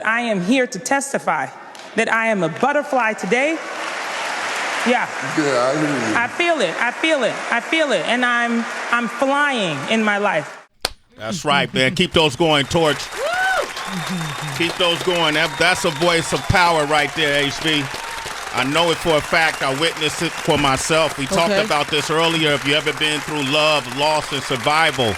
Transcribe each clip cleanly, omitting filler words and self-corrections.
I am here to testify that I am a butterfly today. Yeah. Yeah, I hear you. I feel it. I feel it. I feel it. And I'm flying in my life. That's right, man. Keep those going, Torch. Keep those going. That's a voice of power right there, HB. I know it for a fact. I witnessed it for myself. We talked about this earlier. If you ever been through love, loss, and survival,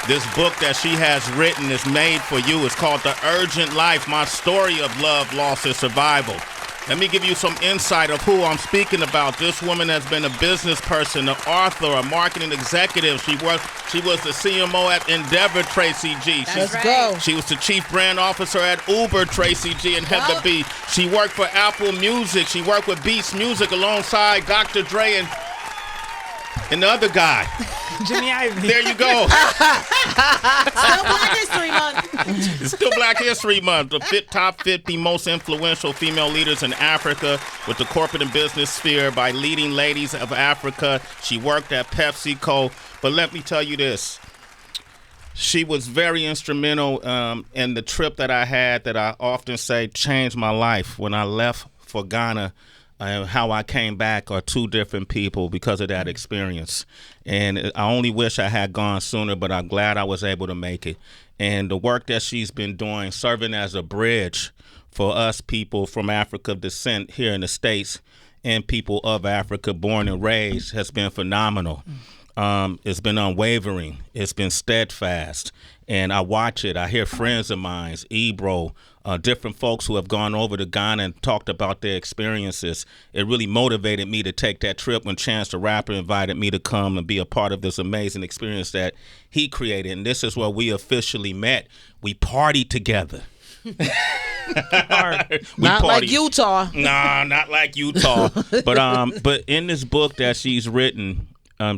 this book that she has written is made for you. It's called The Urgent Life, My Story of Love, Loss, and Survival. Let me give you some insight of who I'm speaking about. This woman has been a business person, an author, a marketing executive. She was the CMO at Endeavor, Tracy G. Let's go. She was the chief brand officer at Uber, Tracy G. and Heather B. She worked for Apple Music. She worked with Beats Music alongside Dr. Dre and the other guy. Jimmy Ivy. There you go. Still Black History Month. It's still Black History Month. The top 50 most influential female leaders in Africa with the corporate and business sphere by leading ladies of Africa. She worked at PepsiCo. But let me tell you this. She was very instrumental in the trip that I had that I often say changed my life. When I left for Ghana, how I came back are two different people because of that experience. And I only wish I had gone sooner, but I'm glad I was able to make it. And the work that she's been doing, serving as a bridge for us people from African descent here in the States and people of Africa born and raised, has been phenomenal. It's been unwavering. It's been steadfast. And I watch it. I hear friends of mine, Ebro, different folks who have gone over to Ghana and talked about their experiences. It really motivated me to take that trip when Chance the Rapper invited me to come and be a part of this amazing experience that he created. And this is where we officially met. We partied together. Not like Utah. Nah, not like Utah. But in this book that she's written,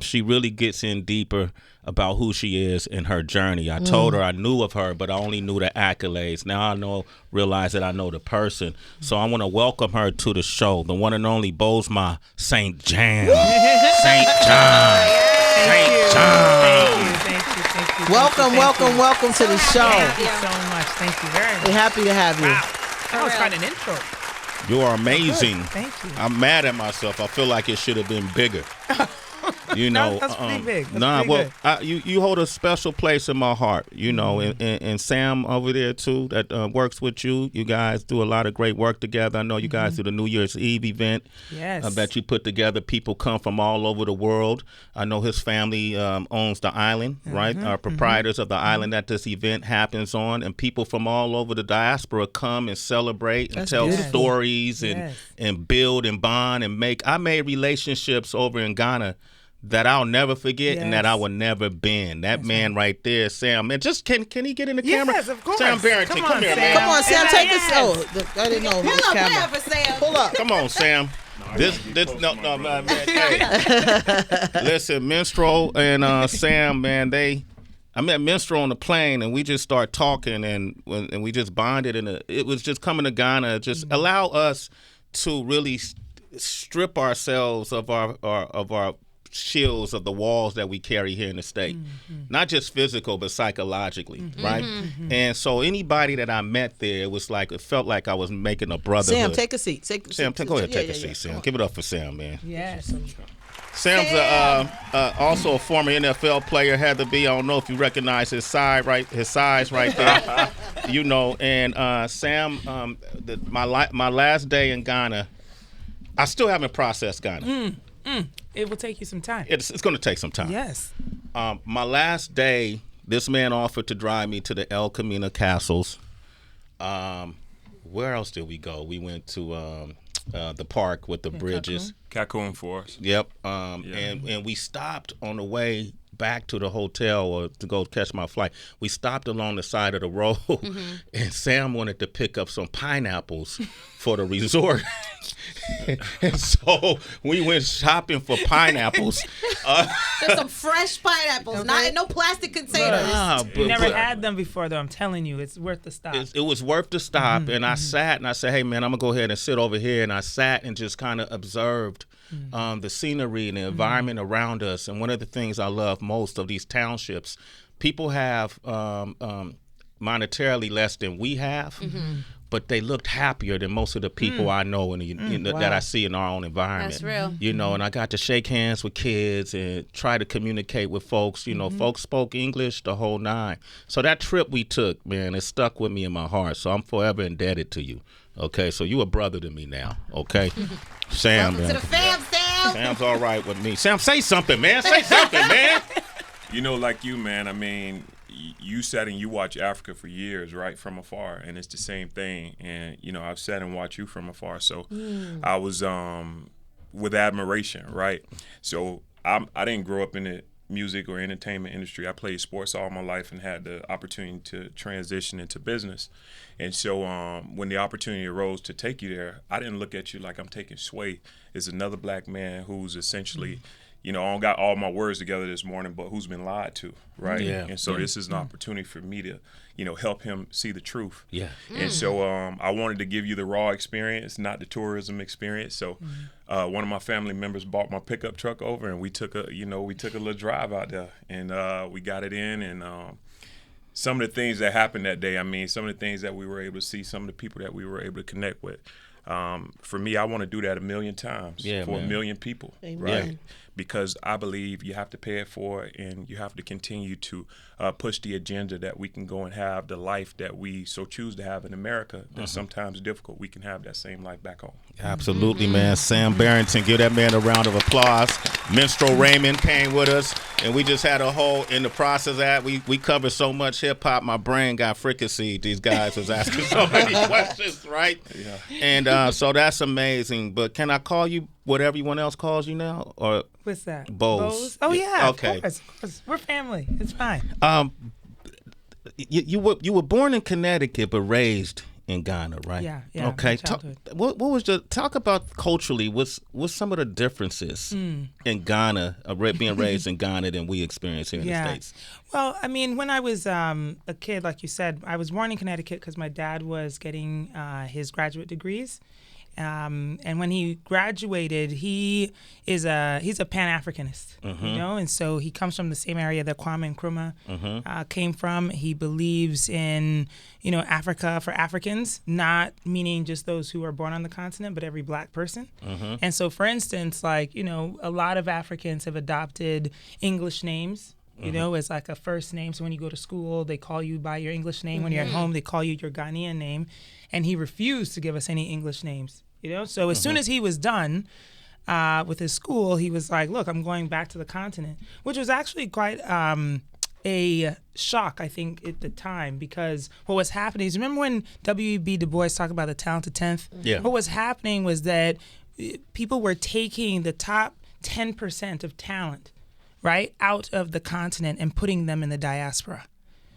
she really gets in deeper about who she is and her journey. I told her I knew of her, but I only knew the accolades. Now I realize that I know the person. So I want to welcome her to the show, the one and only Bozoma Saint John. Saint John. Saint John. Thank you. Welcome to the show. Thank you so much. Thank you very much. We're happy to have you. Wow. That was quite an intro. You are amazing. Thank you. I'm mad at myself. I feel like it should have been bigger. You know, that's pretty big. That's pretty good. You hold a special place in my heart. You know, and Sam over there too that works with you. You guys do a lot of great work together. I know you guys do the New Year's Eve event. Yes. That you put together. People come from all over the world. I know his family owns the island, right? Are proprietors of the island that this event happens on, and people from all over the diaspora come and celebrate and tell stories and build and bond and make. I made relationships over in Ghana that I'll never forget and that I will never bend. That man right there, Sam. Man, just can he get in the camera? Yes, of course. Sam Barrington, come here, Sam. man. Come on, Sam, take this. Oh, I didn't know. Pull up, whatever, Sam. Pull up. Come on, Sam. No, man. Hey. Listen, Minstrel and Sam, man, I met Minstrel on the plane, and we just started talking, and we just bonded, and it was just coming to Ghana, just allow us to really strip ourselves of our shields of the walls that we carry here in the state, not just physical but psychologically, right? And so anybody that I met there, it felt like I was making a brotherhood. Sam, take a seat. Sam, go ahead, take a seat, Sam. Give it up for Sam, man. Yes. Sam's also a former NFL player, had to be. I don't know if you recognize his size right there. You know, and Sam, my last day in Ghana, I still haven't processed Ghana. It will take you some time. It's going to take some time. Yes. My last day, this man offered to drive me to the El Camino Castles. Where else did we go? We went to the park with the bridges. Cancun Forest. Yep. And we stopped on the way back to the hotel or to go catch my flight. We stopped along the side of the road, and Sam wanted to pick up some pineapples for the resort. And so we went shopping for pineapples. There's some fresh pineapples, not in no plastic containers. You never had them before, though. I'm telling you, it's worth the stop. It was worth the stop, and I sat and I said, "Hey, man, I'm gonna go ahead and sit over here." And I sat and just kind of observed the scenery and the environment around us. And one of the things I love most of these townships, people have monetarily less than we have, but they looked happier than most of the people I know that I see in our own environment. That's real. You know, and I got to shake hands with kids and try to communicate with folks. You know, folks spoke English the whole nine. So that trip we took, man, it stuck with me in my heart. So I'm forever indebted to you. Okay, so you a brother to me now. Okay, Sam. Welcome to the fam, Sam. Sam's all right with me. Sam, say something, man. Say something, man. You know, like you, man, I mean, you sat and you watch Africa for years, right, from afar, and it's the same thing. And, you know, I've sat and watched you from afar. So I was with admiration, right? So I didn't grow up in the music or entertainment industry. I played sports all my life and had the opportunity to transition into business. And so when the opportunity arose to take you there, I didn't look at you like I'm taking sway. It's another black man who's essentially you know, I don't got all my words together this morning, but who's been lied to, right? Yeah. And so this is an opportunity for me to, you know, help him see the truth. Yeah. And so I wanted to give you the raw experience, not the tourism experience. So one of my family members bought my pickup truck over, and we took a little drive out there, and we got it in, and some of the things that happened that day, I mean, some of the things that we were able to see, some of the people that we were able to connect with. For me, I want to do that 1 million times for 1 million people, right? Because I believe you have to pay it forward, and you have to continue to push the agenda that we can go and have the life that we so choose to have in America. That's sometimes difficult. We can have that same life back home. Absolutely, man. Sam Barrington, give that man a round of applause. Minstrel Raymond came with us, and we just had a whole, in the process of that, we covered so much hip-hop, my brain got fricasseed. These guys was asking so many questions, right? Yeah. And so that's amazing. But can I call you what everyone else calls you now? Or what's that? Boz. Oh, yeah, okay. Of course. We're family. It's fine. You were born in Connecticut but raised in Ghana, right? Yeah. Okay. What was talk about culturally? What's some of the differences in Ghana, being raised in Ghana, than we experience here in the States? Well, I mean, when I was a kid, like you said, I was born in Connecticut because my dad was getting his graduate degrees. And when he graduated, he's a Pan-Africanist, you know, and so he comes from the same area that Kwame Nkrumah came from. He believes in, you know, Africa for Africans, not meaning just those who are born on the continent, but every black person. And so, for instance, like, you know, a lot of Africans have adopted English names, you know, as like a first name. So when you go to school, they call you by your English name. When you're at home, they call you your Ghanaian name. And he refused to give us any English names, you know. So as soon as he was done with his school, he was like, look, I'm going back to the continent, which was actually quite a shock, I think, at the time, because what was happening is, remember when W.E.B. Du Bois talked about the talented 10th? Yeah. What was happening was that people were taking the top 10% of talent, right, out of the continent and putting them in the diaspora.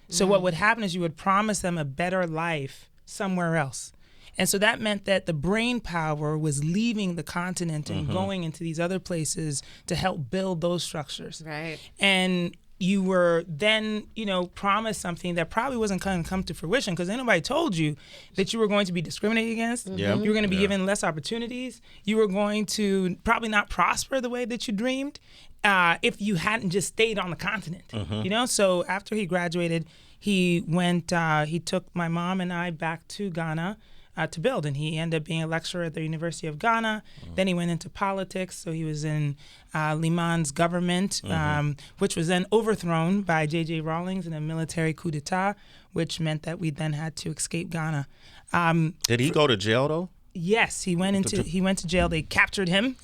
So what would happen is you would promise them a better life somewhere else. And so that meant that the brain power was leaving the continent and going into these other places to help build those structures. Right. And you were then, you know, promised something that probably wasn't going to come to fruition because anybody told you that you were going to be discriminated against. You were going to be given less opportunities. You were going to probably not prosper the way that you dreamed if you hadn't just stayed on the continent, you know? So after he graduated, he took my mom and I back to Ghana to build, and he ended up being a lecturer at the University of Ghana. Then he went into politics, so he was in Liman's government, which was then overthrown by J.J. Rawlings in a military coup d'etat, which meant that we then had to escape Ghana. Did he go to jail, though? Yes, he went to jail. They captured him,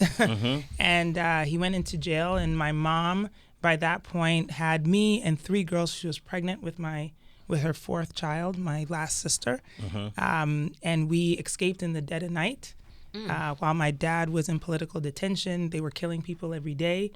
and he went into jail, and my mom, by that point, had me and 3 girls. She was pregnant with her 4th child, my last sister. And we escaped in the dead of night. While my dad was in political detention, they were killing people every day,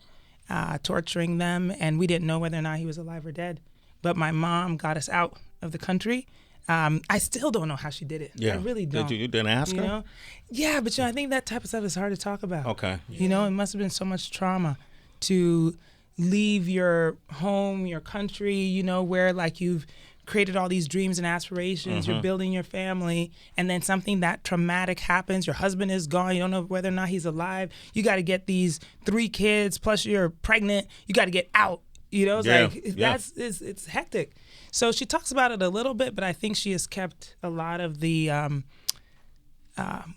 torturing them, and we didn't know whether or not he was alive or dead. But my mom got us out of the country. I still don't know how she did it. Yeah. I really don't. You didn't ask her? Know? Yeah, but I think that type of stuff is hard to talk about. Okay. You know, it must have been so much trauma to leave your home, your country, you know, where like you've created all these dreams and aspirations, you're building your family, and then something that traumatic happens, your husband is gone, you don't know whether or not he's alive, you got to get these 3 kids, plus you're pregnant, you got to get out, you know, it's it's hectic. So she talks about it a little bit, but I think she has kept a lot of the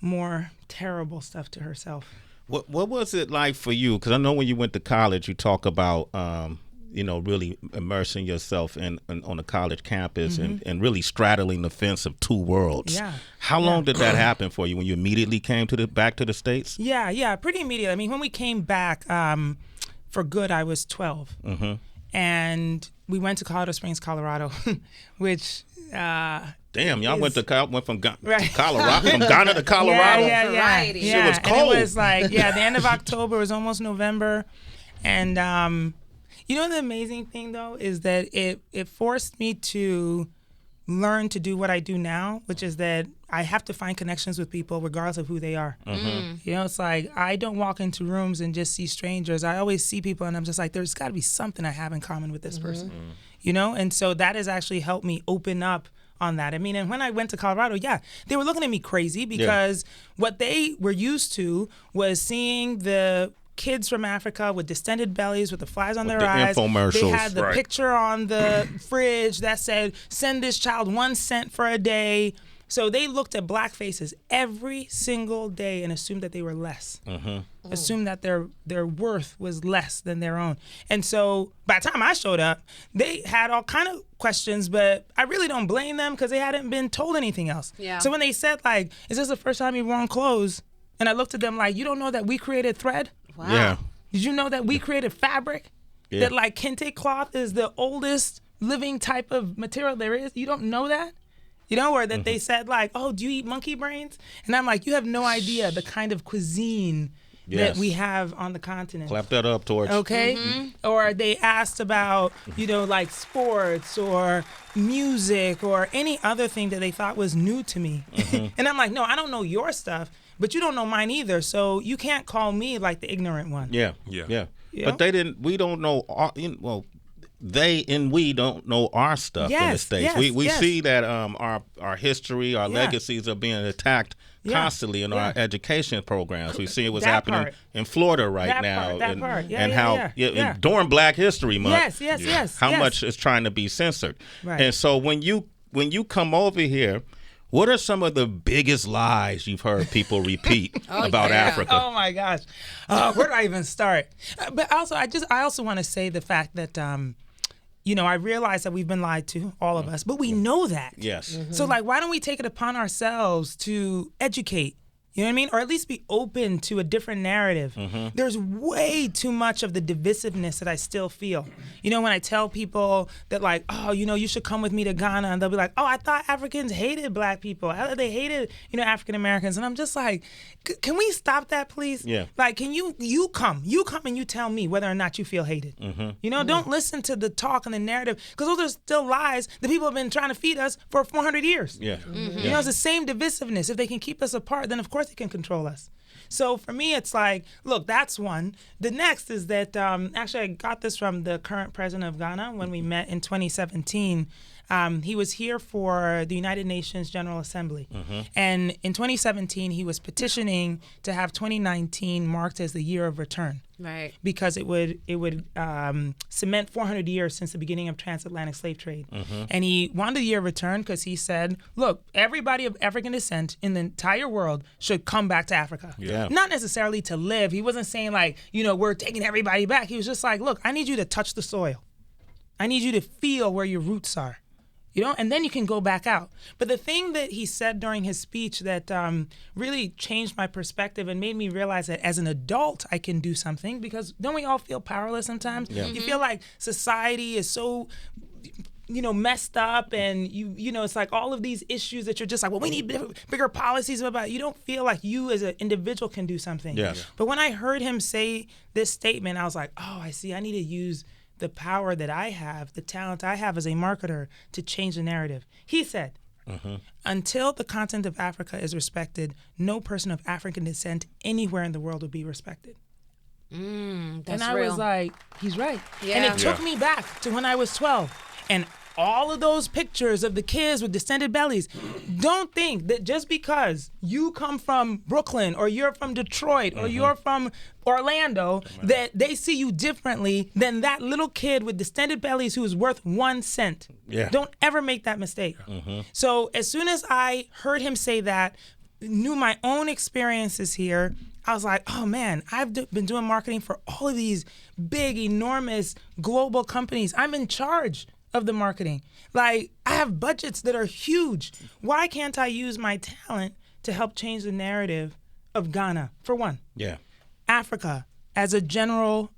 more terrible stuff to herself. What was it like for you? Because I know when you went to college, you talk about really immersing yourself in on a college campus and really straddling the fence of two worlds. Yeah. How long did that happen for you when you immediately came back to the States? Yeah, pretty immediately. I mean, when we came back for good, I was 12, and we went to Colorado Springs, Colorado, which. Damn, y'all went from Right. Colorado, from Ghana to Colorado. Yeah. Shit was cold. And it was like, the end of October, it was almost November. And the amazing thing, though, is that it forced me to learn to do what I do now, which is that I have to find connections with people regardless of who they are. It's like I don't walk into rooms and just see strangers. I always see people and I'm just like, there's got to be something I have in common with this person. And so that has actually helped me open up on that. I mean, and when I went to Colorado, they were looking at me crazy because what they were used to was seeing the kids from Africa with distended bellies, with the flies on their eyes. Infomercials. They had the picture on the fridge that said, "Send this child 1 cent for a day." So they looked at black faces every single day and assumed that they were less. Assumed that their worth was less than their own. And so by the time I showed up, they had all kind of questions, but I really don't blame them because they hadn't been told anything else. Yeah. So when they said, like, "Is this the first time you've worn clothes?" And I looked at them like, "You don't know that we created thread? Wow. Yeah. Did you know that we created fabric? Yeah. That like kente cloth is the oldest living type of material there is? You don't know that?" Or that they said like, "Oh, do you eat monkey brains?" And I'm like, you have no idea the kind of cuisine that we have on the continent. Clap that up, Torch. Okay? Or they asked about, like sports or music or any other thing that they thought was new to me. And I'm like, no, I don't know your stuff, but you don't know mine either. So you can't call me like the ignorant one. Yeah. But we don't know, they and we don't know our stuff in the States. We see that our history, our legacies are being attacked constantly in our education programs. We see what's happening in Florida right now. And how during Black History Month, how much is trying to be censored. Right. And so when you come over here, what are some of the biggest lies you've heard people repeat about Africa? Oh my gosh, where do I even start? But also, I also want to say the fact that I realize that we've been lied to, all of us, but we know that. Yes. So like, why don't we take it upon ourselves to educate? You know what I mean? Or at least be open to a different narrative. There's way too much of the divisiveness that I still feel. When I tell people that like, "Oh, you should come with me to Ghana," and they'll be like, "Oh, I thought Africans hated Black people. They hated, African Americans." And I'm just like, can we stop that, please? Yeah. Like, can you come and you tell me whether or not you feel hated. Don't listen to the talk and the narrative, because those are still lies that people have been trying to feed us for 400 years. Yeah. It's the same divisiveness. If they can keep us apart, then of course they can control us. So for me, it's like, look, that's one. The next is that, actually I got this from the current president of Ghana when we met in 2017. He was here for the United Nations General Assembly. And in 2017, he was petitioning to have 2019 marked as the year of return. Right. Because it would cement 400 years since the beginning of transatlantic slave trade. And he wanted a year of return because he said, look, everybody of African descent in the entire world should come back to Africa. Yeah. Not necessarily to live. He wasn't saying like, we're taking everybody back. He was just like, look, I need you to touch the soil. I need you to feel where your roots are. And then you can go back out. But the thing that he said during his speech that really changed my perspective and made me realize that as an adult, I can do something, because don't we all feel powerless sometimes? Yeah. You feel like society is so, messed up, and it's like all of these issues that you're just like, well, we need bigger policies about. You don't feel like you as an individual can do something. Yes. But when I heard him say this statement, I was like, oh, I see. I need to use the power that I have, the talent I have as a marketer to change the narrative. He said, until the continent of Africa is respected, no person of African descent anywhere in the world will be respected. That's and I real. was like, he's right. Yeah. And it took me back to when I was 12. And all of those pictures of the kids with distended bellies. Don't think that just because you come from Brooklyn or you're from Detroit or you're from Orlando that they see you differently than that little kid with distended bellies who is worth 1 cent. Yeah. Don't ever make that mistake. So as soon as I heard him say that, knew my own experiences here, I was like, oh man, I've been doing marketing for all of these big, enormous global companies. I'm in charge of the marketing. Like, I have budgets that are huge. Why can't I use my talent to help change the narrative of Ghana, for one? Yeah. Africa as a general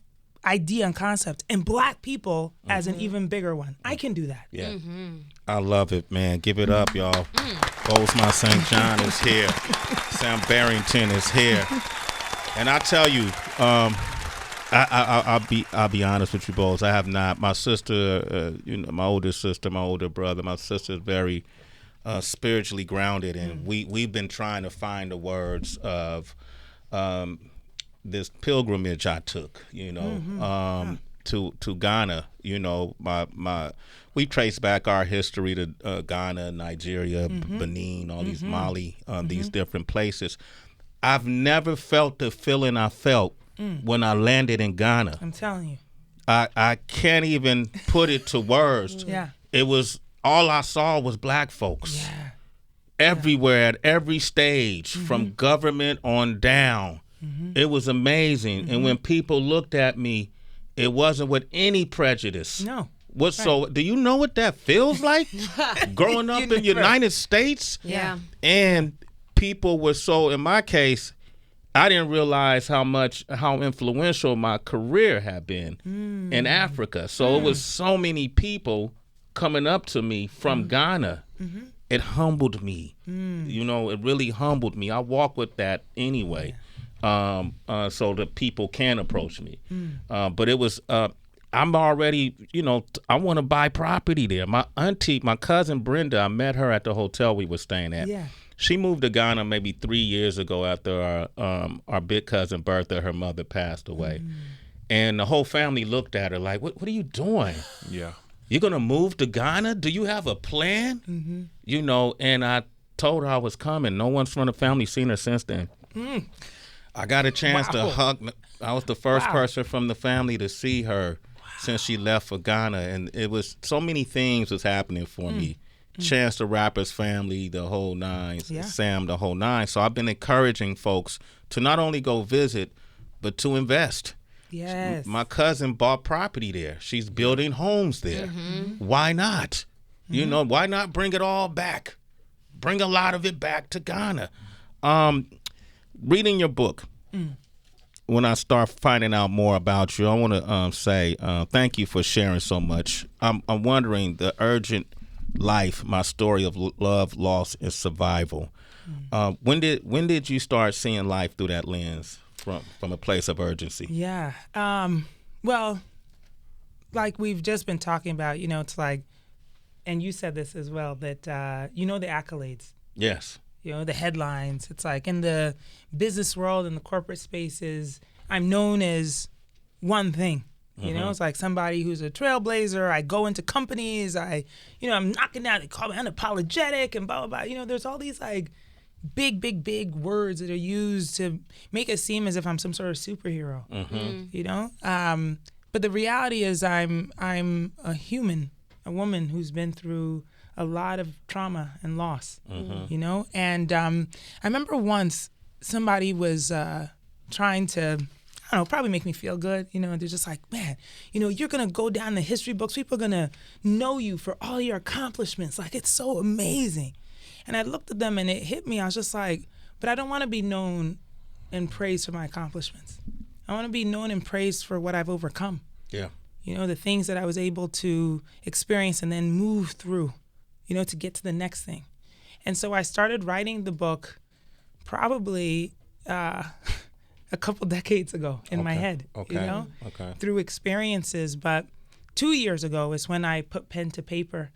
idea and concept, and Black people as an even bigger one. I can do that. Yeah. I love it, man. Give it up, y'all. Bozoma Saint John is here. Sam Barrington is here. And I tell you, I'll be honest with you, Boz. I have not. My sister, my older sister, my older brother, my sister is very spiritually grounded, and we've been trying to find the words of this pilgrimage I took, to Ghana. We trace back our history to Ghana, Nigeria, Benin, all these Mali, these different places. I've never felt the feeling I felt when I landed in Ghana. I'm telling you. I can't even put it to words. Yeah. It was, all I saw was Black folks. Yeah. Everywhere, at every stage, from government on down. It was amazing. And when people looked at me, it wasn't with any prejudice. No. So do you know what that feels like? Growing up in the United States? Yeah. And people were so, in my case, I didn't realize how influential my career had been in Africa. So it was so many people coming up to me from Ghana. It humbled me. It really humbled me. I walk with that anyway, so that people can approach me. But it was, I'm already, I want to buy property there. My auntie, my cousin Brenda, I met her at the hotel we were staying at. Yeah. She moved to Ghana maybe 3 years ago after our big cousin Bertha, her mother, passed away. And the whole family looked at her like, what are you doing? Yeah. You're going to move to Ghana? Do you have a plan? And I told her I was coming. No one's from the family seen her since then. I got a chance to hug. I was the first person from the family to see her since she left for Ghana. And it was so many things was happening for me. Chance the Rapper's family, the whole nine, Sam, the whole nine. So I've been encouraging folks to not only go visit, but to invest. Yes. My cousin bought property there. She's building homes there. Why not? Why not bring it all back? Bring a lot of it back to Ghana. Reading your book, when I start finding out more about you, I want to say thank you for sharing so much. I'm wondering the urgent life, my story of love, loss, and survival. When did you start seeing life through that lens from a place of urgency? Yeah. Well, like we've just been talking about, it's like, and you said this as well, that the accolades. Yes. The headlines. It's like in the business world and the corporate spaces, I'm known as one thing. It's like somebody who's a trailblazer. I go into companies. I'm knocking down. They call me unapologetic and blah, blah, blah. There's all these like big words that are used to make it seem as if I'm some sort of superhero. But the reality is I'm a human, a woman who's been through a lot of trauma and loss, And I remember once somebody was trying to, probably make me feel good. They're just like, man, you're going to go down the history books. People are going to know you for all your accomplishments. Like, it's so amazing. And I looked at them and it hit me. I was just like, but I don't want to be known and praised for my accomplishments. I want to be known and praised for what I've overcome. Yeah. The things that I was able to experience and then move through, to get to the next thing. And so I started writing the book probably a couple decades ago in my head, through experiences. But 2 years ago is when I put pen to paper,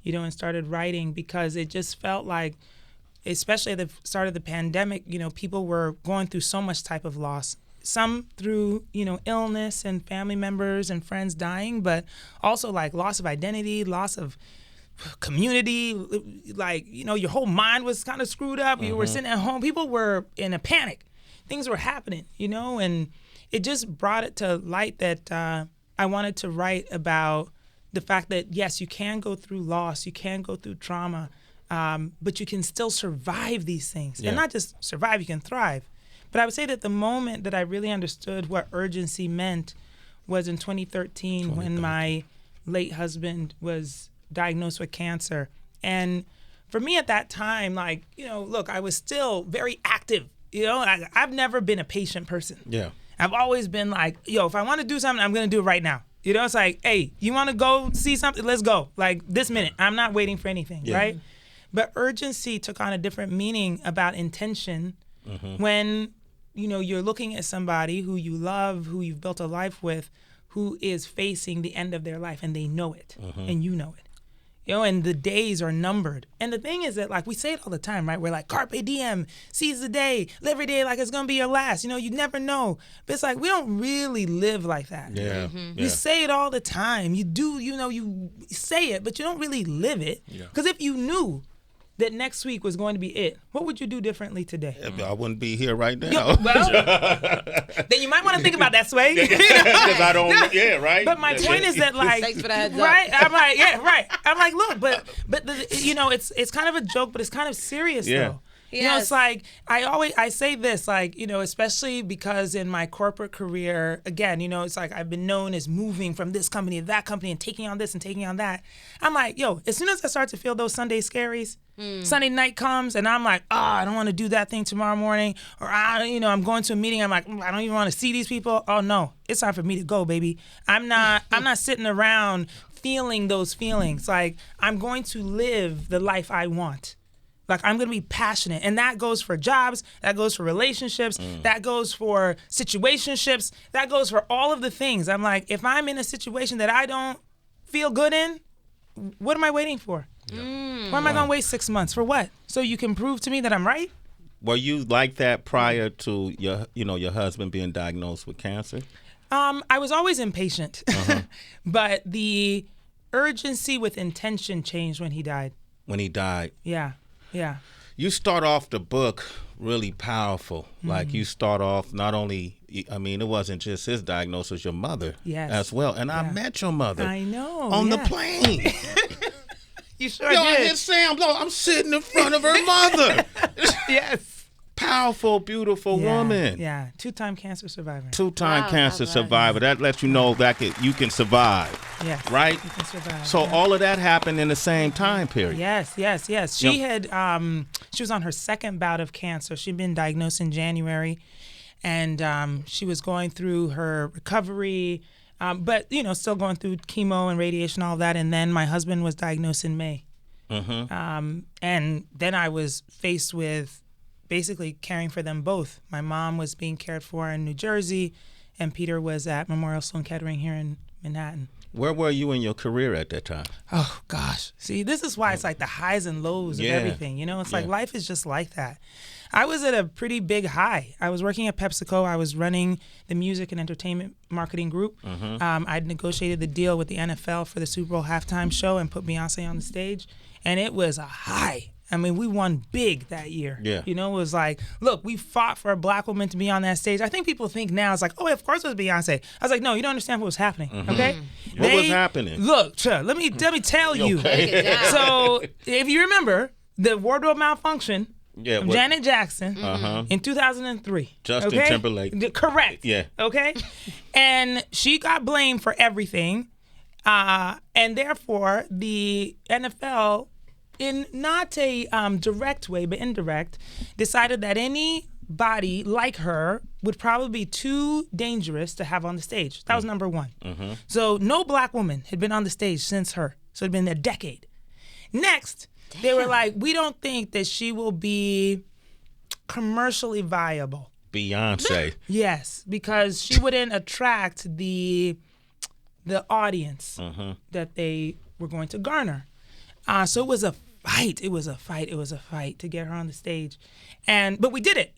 and started writing, because it just felt like, especially at the start of the pandemic, people were going through so much type of loss, some through, illness and family members and friends dying, but also like loss of identity, loss of community, like, your whole mind was kind of screwed up. You were sitting at home. People were in a panic. Things were happening, and it just brought it to light that I wanted to write about the fact that, yes, you can go through loss, you can go through trauma, but you can still survive these things. And not just survive, you can thrive. But I would say that the moment that I really understood what urgency meant was in 2013 when my late husband was diagnosed with cancer. And for me at that time, like, look, I was still very active. I've never been a patient person. Yeah. I've always been like, if I want to do something, I'm going to do it right now. It's like, hey, you want to go see something? Let's go. Like this minute. I'm not waiting for anything, right? But urgency took on a different meaning about intention when, you're looking at somebody who you love, who you've built a life with, who is facing the end of their life, and they know it, and you know it. And the days are numbered. And the thing is that, like, we say it all the time, right? We're like, carpe diem, seize the day, live every day like it's going to be your last. You never know. But it's like, we don't really live like that. Yeah. You say it all the time. You do, you say it, but you don't really live it. Because if you knew that next week was going to be it, what would you do differently today? I wouldn't be here right now. Then you might want to think about that, Sway. Because I don't, right? But my point is that, like, thanks for the heads up. right? I'm like, yeah, right. I'm like, look, but it's kind of a joke, but it's kind of serious though. Yes. It's like I say this, like, especially because in my corporate career, again, it's like I've been known as moving from this company to that company and taking on this and taking on that. I'm like, as soon as I start to feel those Sunday scaries, Sunday night comes and I'm like, I don't want to do that thing tomorrow morning, or I'm going to a meeting. I'm like, I don't even want to see these people. Oh no, it's time for me to go, baby. I'm not sitting around feeling those feelings. Like, I'm going to live the life I want. Like, I'm going to be passionate. And that goes for jobs. That goes for relationships. That goes for situationships. That goes for all of the things. I'm like, if I'm in a situation that I don't feel good in, what am I waiting for? Why am I going to wait 6 months? For what? So you can prove to me that I'm right? Were you like that prior to your husband being diagnosed with cancer? I was always impatient. But the urgency with intention changed when he died. When he died? Yeah. You start off the book really powerful. Like, you start off not only, it wasn't just his diagnosis, your mother as well. And I met your mother. I know. On the plane. You sure I did. hit Sam. I'm sitting in front of her mother. Yes. Powerful, beautiful woman. Yeah. 2-time cancer survivor. 2-time cancer survivor. That lets you know that you can survive. Yes. Right? You can survive. So all of that happened in the same time period. Yes. She had, she was on her second bout of cancer. She'd been diagnosed in January, and she was going through her recovery, but, still going through chemo and radiation, all that. And then my husband was diagnosed in May. And then I was faced with basically caring for them both. My mom was being cared for in New Jersey, and Peter was at Memorial Sloan Kettering here in Manhattan. Where were you in your career at that time? Oh, gosh. See, this is why it's like the highs and lows of everything. It's like life is just like that. I was at a pretty big high. I was working at PepsiCo. I was running the music and entertainment marketing group. I'd negotiated the deal with the NFL for the Super Bowl halftime show and put Beyonce on the stage, and it was a high. I mean, we won big that year. Yeah. It was like, look, we fought for a black woman to be on that stage. I think people think now it's like, oh, of course it was Beyonce. I was like, no, you don't understand what was happening, okay? What was happening? Look, let me tell you. Okay. So if you remember the wardrobe malfunction of Janet Jackson in 2003. Justin Timberlake. Correct. Yeah. Okay? And she got blamed for everything. And therefore, the NFL, in not a direct way, but indirect, decided that anybody like her would probably be too dangerous to have on the stage. That was number one. So no black woman had been on the stage since her. So it'd been a decade. Next, they were like, we don't think that she will be commercially viable. Beyonce. Yes, because she wouldn't attract the audience that they were going to garner. So it was a fight. It was a fight to get her on the stage. But we did it.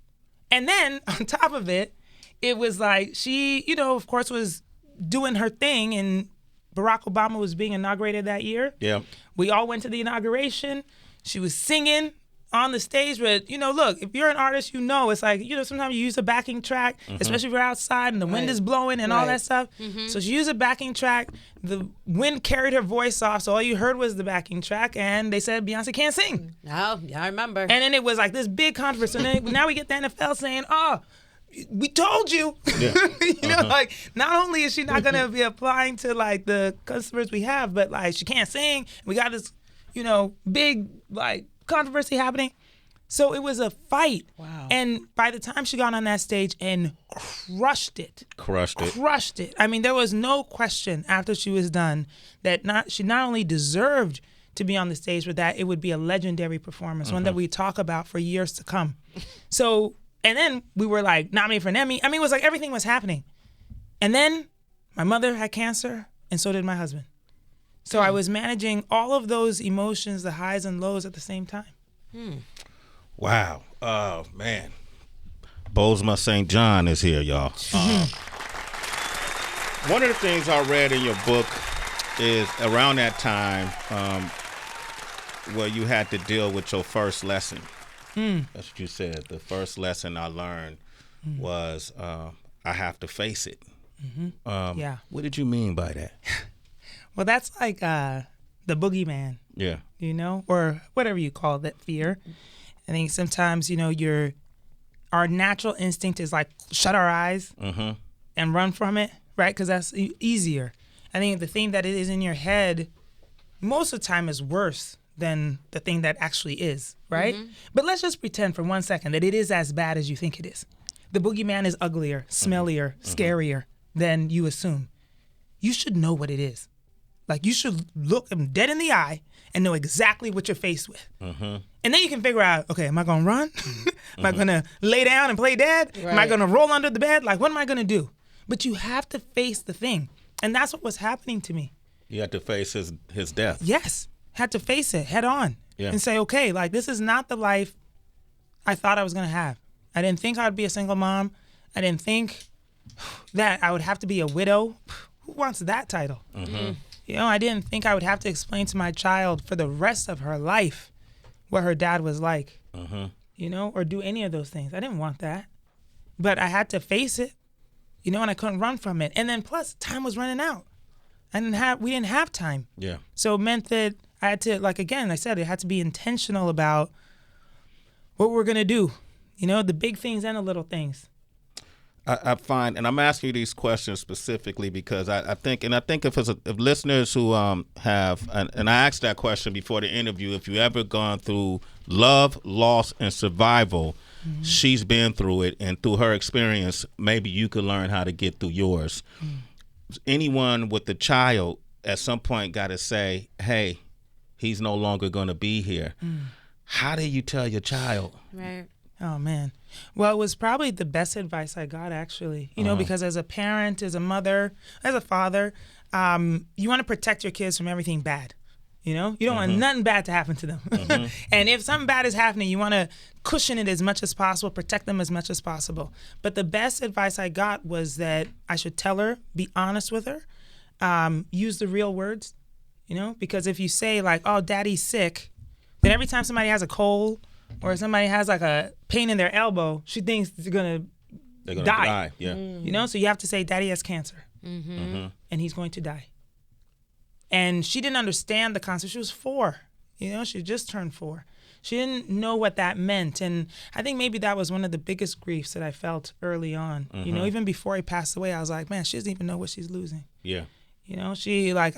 And then on top of it, it was like she, of course, was doing her thing, and Barack Obama was being inaugurated that year. Yeah. We all went to the inauguration. She was singing on the stage, but look, if you're an artist, it's like, sometimes you use a backing track, especially if you're outside and the wind is blowing and all that stuff. So she used a backing track. The wind carried her voice off, so all you heard was the backing track, and they said Beyonce can't sing. Oh, yeah, I remember. And then it was like this big controversy. And then now we get the NFL saying, we told you. Yeah. Like, not only is she not going to be applying to like the customers we have, but like she can't sing. We got this, big like controversy happening. So it was a fight. Wow. And by the time she got on that stage and crushed it. I mean, there was no question after she was done that she not only deserved to be on the stage, but that it would be a legendary performance, one that we talk about for years to come. So, and then we were like nominated for an Emmy. I mean, it was like everything was happening. And then my mother had cancer, and so did my husband. So I was managing all of those emotions, the highs and lows at the same time. Wow. Oh, man. Bozoma Saint John is here, y'all. One of the things I read in your book is around that time where you had to deal with your first lesson. That's what you said. The first lesson I learned was I have to face it. Yeah. What did you mean by that? Well, that's like the boogeyman. Yeah. Or whatever you call that fear. I think sometimes, our natural instinct is like shut our eyes and run from it, right? Because that's easier. I think the thing that it is in your head most of the time is worse than the thing that actually is, right? But let's just pretend for 1 second that it is as bad as you think it is. The boogeyman is uglier, smellier, scarier than you assume. You should know what it is. Like, you should look them dead in the eye and know exactly what you're faced with. And then you can figure out, okay, am I going to run? Am I going to lay down and play dead? Right. Am I going to roll under the bed? Like, what am I going to do? But you have to face the thing. And that's what was happening to me. You had to face his death. Yes. Had to face it head on. Yeah. And say, okay, like, this is not the life I thought I was going to have. I didn't think I would be a single mom. I didn't think that I would have to be a widow. Who wants that title? I didn't think I would have to explain to my child for the rest of her life what her dad was like, or do any of those things. I didn't want that. But I had to face it, and I couldn't run from it. And then plus, time was running out. We didn't have time. Yeah. So it meant that I had to, like, again, I said, I had to be intentional about what we're going to do, the big things and the little things. I find, and I'm asking you these questions specifically because I think if listeners who have, and I asked that question before the interview, if you ever gone through love, loss, and survival, she's been through it, and through her experience, maybe you could learn how to get through yours. Anyone with a child at some point got to say, hey, he's no longer going to be here. How do you tell your child? Right. Oh, man. Well, it was probably the best advice I got, actually, because as a parent, as a mother, as a father, you want to protect your kids from everything bad. You don't want nothing bad to happen to them. And if something bad is happening, you want to cushion it as much as possible, protect them as much as possible. But the best advice I got was that I should tell her, be honest with her, use the real words, because if you say like, oh, daddy's sick, then every time somebody has a cold or somebody has like a pain in their elbow, she thinks they're gonna die. Yeah. So you have to say, daddy has cancer and he's going to die. And she didn't understand the concept. She was 4, she just turned 4. She didn't know what that meant. And I think maybe that was one of the biggest griefs that I felt early on. Even before he passed away, I was like, man, she doesn't even know what she's losing. Yeah. She like,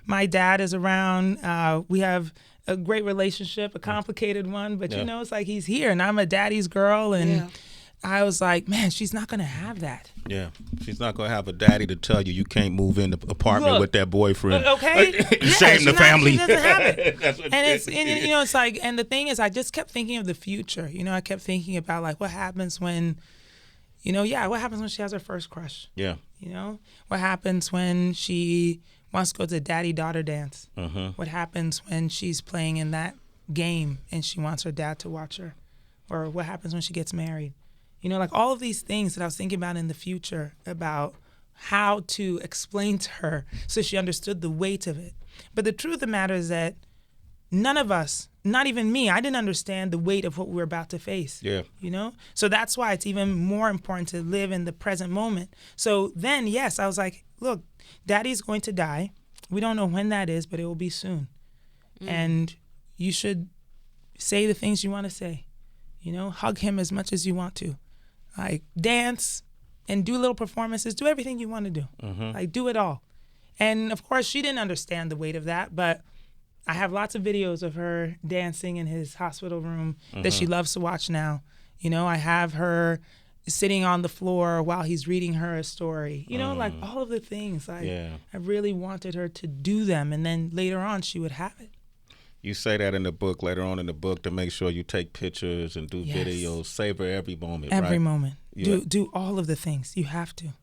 my dad is around. We have a great relationship, a complicated one, but it's like he's here and I'm a daddy's girl. And I was like, man, she's not going to have that. Yeah. She's not going to have a daddy to tell you can't move in the apartment with that boyfriend. Okay. Shame the family. She doesn't have it. It's like, and the thing is, I just kept thinking of the future. I kept thinking about like, what happens when, what happens when she has her first crush? Yeah. What happens when she wants to go to the daddy-daughter dance? What happens when she's playing in that game and she wants her dad to watch her? Or what happens when she gets married? You know, like all of these things that I was thinking about in the future about how to explain to her so she understood the weight of it. But the truth of the matter is that none of us, not even me, I didn't understand the weight of what we were about to face. Yeah. You know? So that's why it's even more important to live in the present moment. So then, yes, I was like, look, Daddy's going to die. We don't know when that is, but it will be soon. And you should say the things you want to say. You know, hug him as much as you want to. Like, dance and do little performances. Do everything you want to do. Like, do it all. And, of course, she didn't understand the weight of that, but I have lots of videos of her dancing in his hospital room that she loves to watch now. You know, I have her sitting on the floor while he's reading her a story. You know, like all of the things. I really wanted her to do them, and then later on she would have it. You say that in the book, later on in the book, to make sure you take pictures and do videos, savor every moment, Every right? moment. Do all of the things. You have to.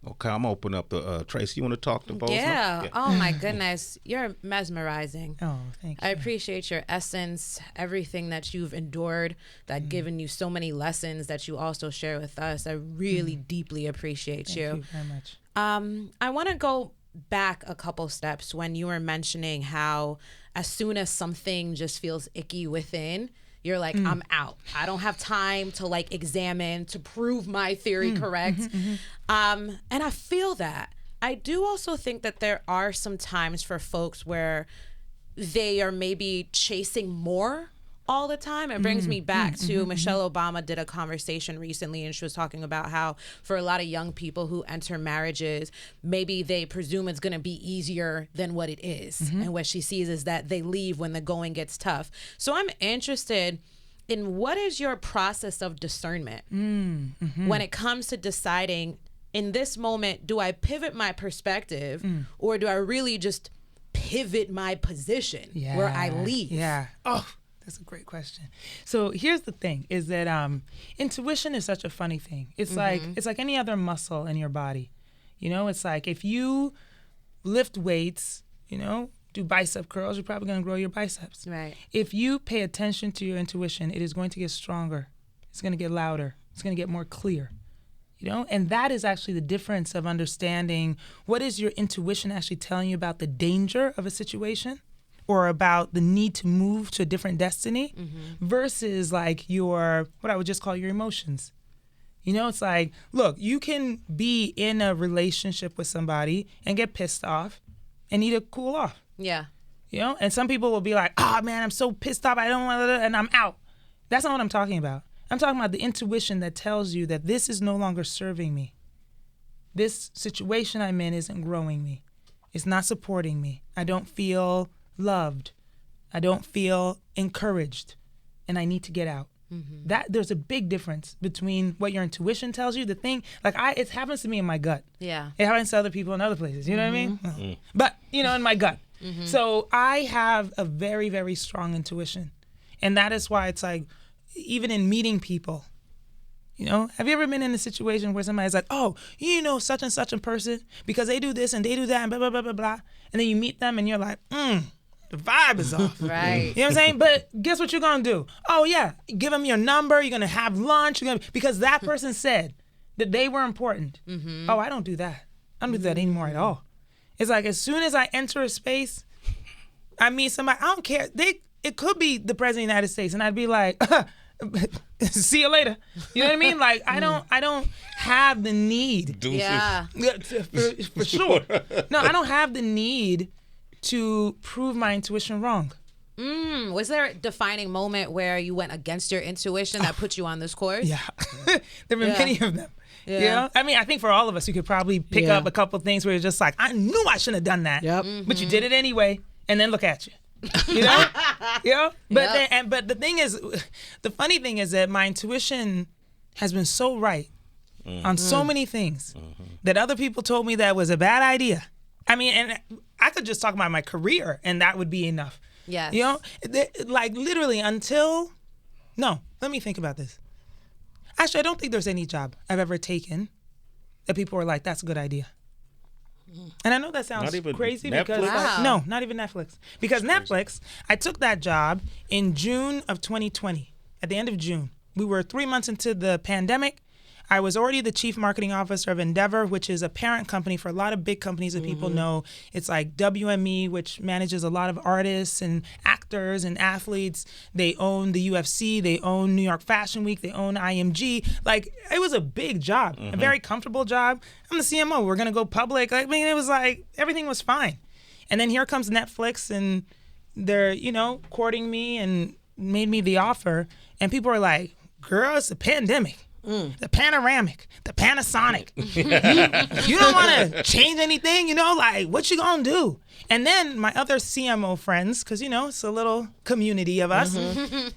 Okay, I'm going to open up the, Tracy, you want to talk to Bozoma? Yeah. Oh, my goodness. You're mesmerizing. Oh, thank you. I appreciate your essence, everything that you've endured, that given you so many lessons that you also share with us. I really deeply appreciate Thank you very much. I want to go back a couple steps when you were mentioning how as soon as something just feels icky within, you're like, I'm out. I don't have time to like examine, to prove my theory correct. And I feel that. I do also think that there are some times for folks where they are maybe chasing more all the time. It brings me back to Michelle Obama did a conversation recently, and she was talking about how for a lot of young people who enter marriages, maybe they presume it's going to be easier than what it is. And what she sees is that they leave when the going gets tough. So I'm interested in what is your process of discernment when it comes to deciding in this moment, do I pivot my perspective or do I really just pivot my position where I leave? Yeah. Oh, that's a great question. So here's the thing is that intuition is such a funny thing. It's like any other muscle in your body. You know, it's like if you lift weights, you know, do bicep curls, you're probably going to grow your biceps. Right. If you pay attention to your intuition, it is going to get stronger. It's going to get louder. It's going to get more clear. You know, and that is actually the difference of understanding what is your intuition actually telling you about the danger of a situation or about the need to move to a different destiny versus like your, what I would just call your emotions. You know, it's like, look, you can be in a relationship with somebody and get pissed off and need to cool off. Yeah. You know, and some people will be like, oh man, I'm so pissed off, I don't want to, and I'm out. That's not what I'm talking about. I'm talking about the intuition that tells you that this is no longer serving me. This situation I'm in isn't growing me. It's not supporting me. I don't feel loved. I don't feel encouraged, and I need to get out. That there's a big difference between what your intuition tells you. The thing, like it happens to me in my gut. Yeah. It happens to other people in other places. You know what I mean? But you know, in my gut. So I have a very, very strong intuition, and that is why it's like, even in meeting people. You know, have you ever been in a situation where somebody's like, oh, you know such and such a person because they do this and they do that and blah, blah, blah, blah, blah. And then you meet them and you're like, the vibe is off. Right. You know what I'm saying? But guess what you're going to do? Oh, yeah. Give them your number. You're going to have lunch. Because that person said that they were important. Oh, I don't do that. I don't do that anymore at all. It's like as soon as I enter a space, I meet somebody, I don't care. It could be the president of the United States. And I'd be like, see you later. You know what I mean? Like I don't have the need. Deuces. Yeah. For sure. No, I don't have the need to prove my intuition wrong. Was there a defining moment where you went against your intuition that put you on this course? Yeah. There have been many of them. Yeah. You know? I mean, I think for all of us, you could probably pick up a couple of things where you're just like, I knew I shouldn't have done that. Yep. But you did it anyway, and then look at you. You know? You know? But but the thing is, the funny thing is that my intuition has been so right on so many things that other people told me that was a bad idea. I mean, and I could just talk about my career and that would be enough. Yes. You know? Like literally no, let me think about this. Actually, I don't think there's any job I've ever taken that people were like, that's a good idea. And I know that sounds crazy because no, not even Netflix. Because Netflix, I took that job in June of 2020, at the end of June. We were 3 months into the pandemic, I was already the chief marketing officer of Endeavor, which is a parent company for a lot of big companies that people know. It's like WME, which manages a lot of artists and actors and athletes. They own the UFC. They own New York Fashion Week. They own IMG. Like, it was a big job, a very comfortable job. I'm the CMO. We're going to go public. I mean, it was like everything was fine. And then here comes Netflix, and they're, you know, courting me and made me the offer. And people are like, girl, it's a pandemic. The panoramic, the Panasonic. You don't want to change anything, you know, like, what you gonna do? And then my other CMO friends, because, you know, it's a little community of us,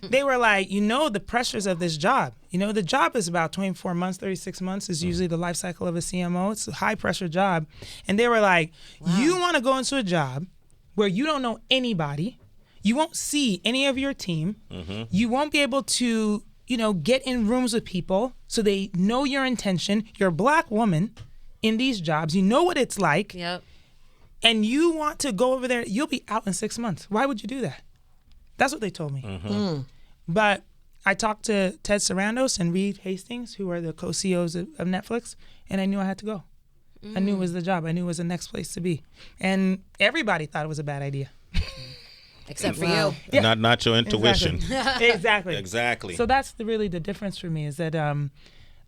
they were like, you know, the pressures of this job. You know, the job is about 24 months, 36 months is usually the life cycle of a CMO. It's a high pressure job. And they were like, you want to go into a job where you don't know anybody, you won't see any of your team, you won't be able to, you know, get in rooms with people so they know your intention. You're a Black woman in these jobs. You know what it's like. Yep. And you want to go over there. You'll be out in 6 months. Why would you do that? That's what they told me. But I talked to Ted Sarandos and Reed Hastings, who are the co-CEOs of Netflix, and I knew I had to go. I knew it was the job. I knew it was the next place to be. And everybody thought it was a bad idea. Except for you. Yeah. Not your intuition. Exactly. Exactly. So that's really the difference for me, is that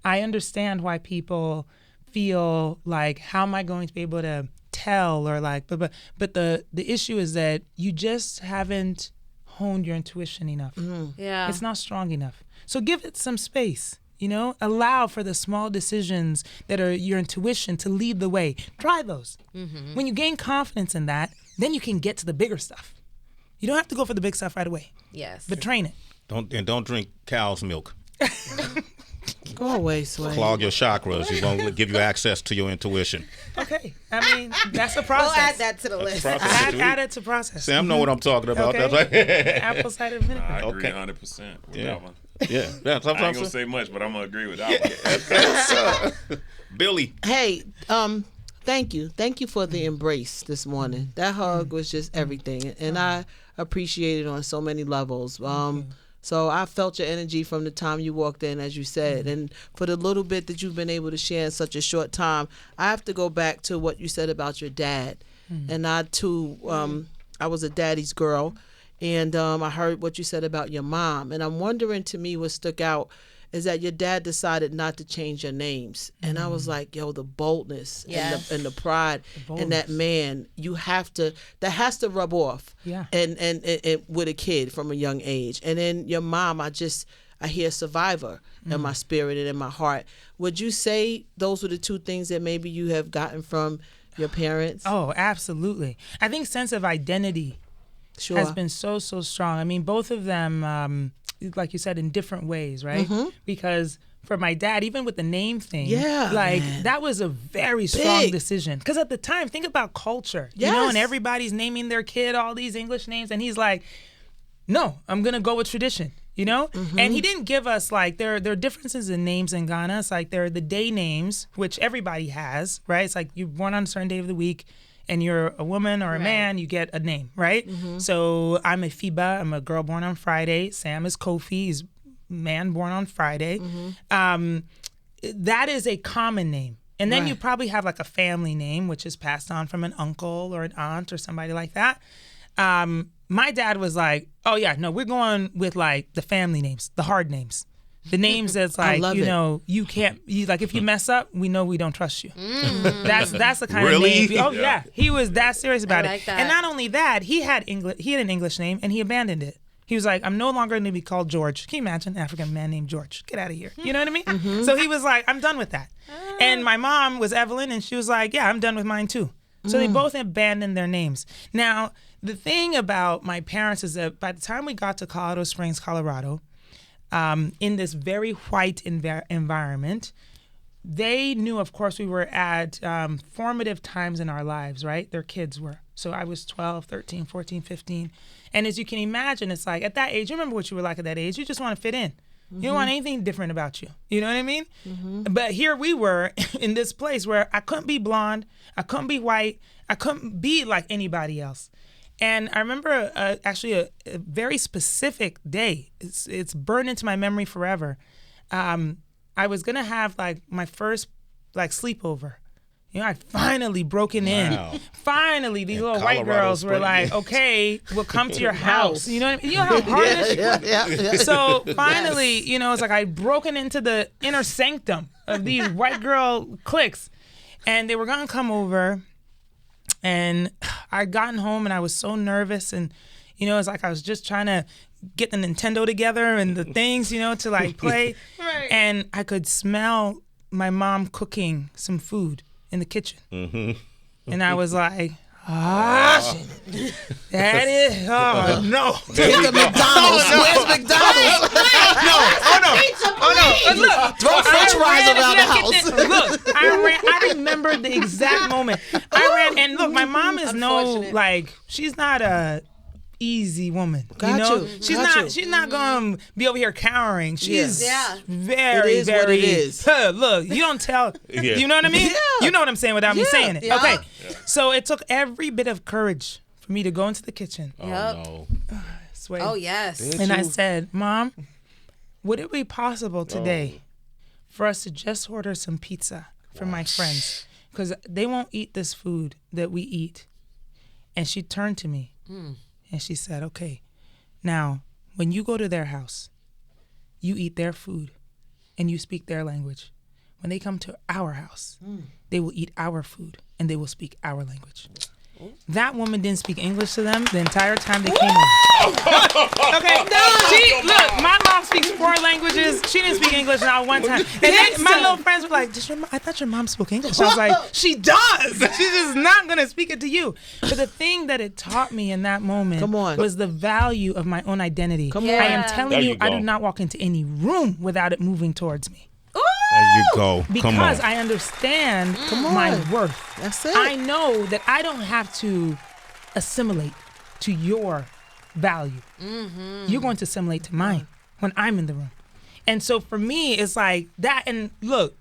I understand why people feel like, how am I going to be able to tell, or like, but the issue is that you just haven't honed your intuition enough. Yeah. It's not strong enough. So give it some space. You know, allow for the small decisions that are your intuition to lead the way. Try those. When you gain confidence in that, then you can get to the bigger stuff. You don't have to go for the big stuff right away. Yes. But train it. Don't drink cow's milk. Go away, Sway. Clog your chakras. It won't give you access to your intuition. Okay. I mean, that's a process. We'll add that to the list. Add it to process. Sam know what I'm talking about. Okay. That's right. Apple cider vinegar. I agree Okay. 100% with Yeah. that one. Yeah. That's I what ain't I'm gonna saying. say much, but I'm gonna agree with that one. Billy. Hey, thank you. Thank you for the embrace this morning. That hug was just everything. And I appreciate it on so many levels. So I felt your energy from the time you walked in, as you said. And for the little bit that you've been able to share in such a short time, I have to go back to what you said about your dad. And I, too, I was a daddy's girl. And I heard what you said about your mom. And I'm wondering, to me, what stuck out is that your dad decided not to change your names. And I was like, yo, the boldness and the pride in that man, that has to rub off. Yeah. And with a kid from a young age. And then your mom, I hear survivor in my spirit and in my heart. Would you say those were the two things that maybe you have gotten from your parents? Oh, absolutely. I think sense of identity has been so strong. I mean, both of them, like you said, in different ways, right? Because for my dad, even with the name thing, that was a very strong decision. Because at the time, think about culture, you know, and everybody's naming their kid all these English names, and he's like, no, I'm gonna go with tradition, you know? And he didn't give us, like, there are differences in names in Ghana. It's like there are the day names, which everybody has, right? It's like you're born on a certain day of the week, and you're a woman or a man, you get a name, right? So I'm a Fiba, I'm a girl born on Friday. Sam is Kofi, he's a man born on Friday. That is a common name. And then you probably have like a family name, which is passed on from an uncle or an aunt or somebody like that. My dad was like, oh yeah, no, we're going with like the family names, the hard names. The names that's like, you know, you can't, like if you mess up, we know we don't trust you. That's the kind of name. Oh yeah, he was that serious about it. That. And not only that, he had an English name and he abandoned it. He was like, I'm no longer going to be called George. Can you imagine an African man named George? Get out of here. You know what I mean? So he was like, I'm done with that. And my mom was Evelyn and she was like, yeah, I'm done with mine too. So they both abandoned their names. Now, the thing about my parents is that by the time we got to Colorado Springs, Colorado, in this very white environment, they knew, of course, we were at formative times in our lives, right? Their kids were. So I was 12, 13, 14, 15. And as you can imagine, it's like at that age, you remember what you were like at that age. You just want to fit in. You don't want anything different about you. You know what I mean? But here we were in this place where I couldn't be blonde. I couldn't be white. I couldn't be like anybody else. And I remember actually a very specific day. It's burned into my memory forever. I I was gonna have like my first like sleepover. You know, I finally broken in. Finally, these little white girls were like, okay, we'll come to your house. You know what I mean? You know how hard this shit was? So finally, you know, it's like I'd broken into the inner sanctum of these white girl cliques. And they were going to come over. And I'd gotten home and I was so nervous. And, you know, it's like I was just trying to get the Nintendo together and the things, you know, to like play. Right. And I could smell my mom cooking some food in the kitchen. And I was like, that is, oh no. Take the McDonald's. Where's McDonald's? Oh no. Look, throw French fries around the house. Look, I remember the exact moment. I ran, and look, my mom is she's not a easy woman. She's not gonna be over here cowering. She's very, very. What it is. Look, you don't tell. You know what I mean? Yeah. You know what I'm saying without me saying it. Yeah. Okay. So it took every bit of courage for me to go into the kitchen. No. Sway. Oh yes. And I said, Mom, would it be possible today for us to just order some pizza for my friends? Because they won't eat this food that we eat. And she turned to me. And she said, okay, now, when you go to their house, you eat their food and you speak their language. When they come to our house, they will eat our food and they will speak our language. That woman didn't speak English to them the entire time they came in. Okay, look, my mom speaks 4 languages. She didn't speak English not one time. And then my little friends were like, I thought your mom spoke English. I was like, she does. She's just not going to speak it to you. But the thing that it taught me in that moment was the value of my own identity. I am telling you, I do not walk into any room without it moving towards me. There you go. Because I understand my worth. That's it. I know that I don't have to assimilate to your value. You're going to assimilate to mine when I'm in the room. And so for me, it's like that. And look,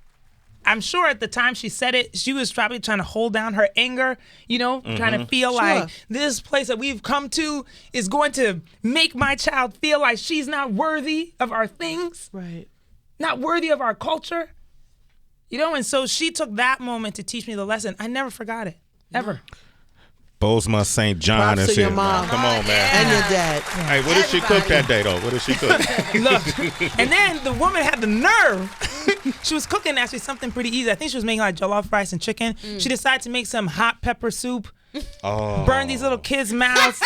I'm sure at the time she said it, she was probably trying to hold down her anger, you know, trying to feel like this place that we've come to is going to make my child feel like she's not worthy of our things. Right. Not worthy of our culture. You know, and so she took that moment to teach me the lesson. I never forgot it, ever. Bozoma Saint John Props is to your here. mom. Come on, man. And your dad. Hey, what did she cook that day, though? What did she cook? Look, and then the woman had the nerve. She was cooking actually something pretty easy. I think she was making like jollof rice and chicken. She decided to make some hot pepper soup. Burn these little kids' mouths.